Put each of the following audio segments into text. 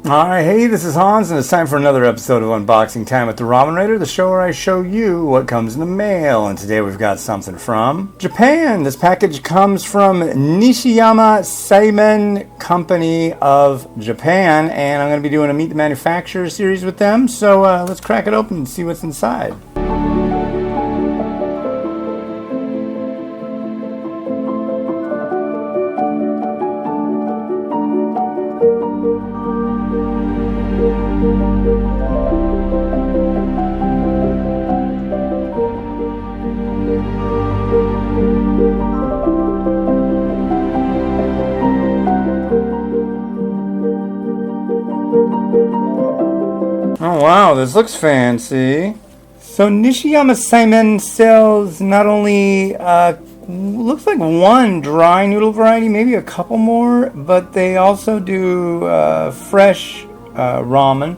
Hi, hey, this is Hans, and it's time for another episode of Unboxing Time with the Ramen Raider, the show where I show you what comes in the mail. And today we've got something from Japan. This package comes from Nishiyama Seimen Company of Japan, and I'm going to be doing a Meet the Manufacturer series with them. So let's crack it open and see what's inside. Oh wow, this looks fancy. So Nishiyama Seimen sells not only looks like one dry noodle variety, maybe a couple more, but they also do fresh ramen.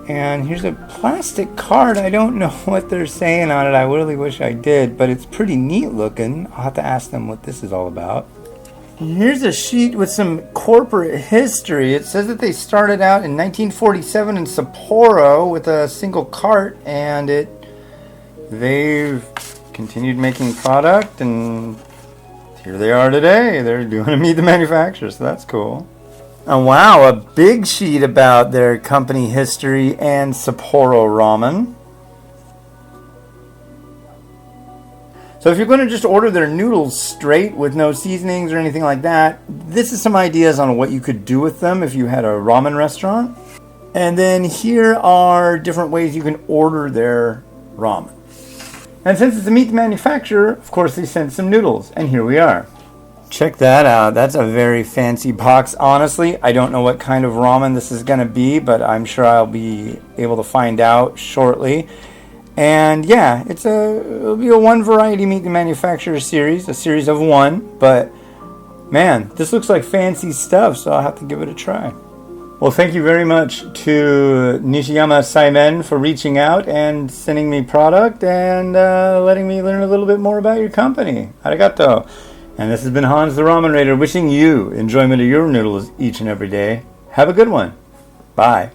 And here's a plastic card. I don't know what they're saying on it. I really wish I did, but it's pretty neat looking. I'll have to ask them what this is all about. Here's a sheet with some corporate history. It says that they started out in 1947 in Sapporo with a single cart, and they've continued making product, and here they are today. They're doing a Meet the Manufacturer, so that's cool. Oh wow, a big sheet about their company history and Sapporo ramen. So if you're going to just order their noodles straight with no seasonings or anything like that, this is some ideas on what you could do with them if you had a ramen restaurant. And then here are different ways you can order their ramen. And since it's a Meet the Manufacturer, of course they sent some noodles, and here we are. Check that out. That's a very fancy box. Honestly, I don't know what kind of ramen this is going to be, but I'm sure I'll be able to find out shortly. And yeah, it'll be a one variety Meet the Manufacturer series, a series of one, but man, this looks like fancy stuff, so I'll have to give it a try. Well, thank you very much to Nishiyama Seimen for reaching out and sending me product and letting me learn a little bit more about your company. Arigato. And this has been Hans the Ramen Raider wishing you enjoyment of your noodles each and every day. Have a good one. Bye.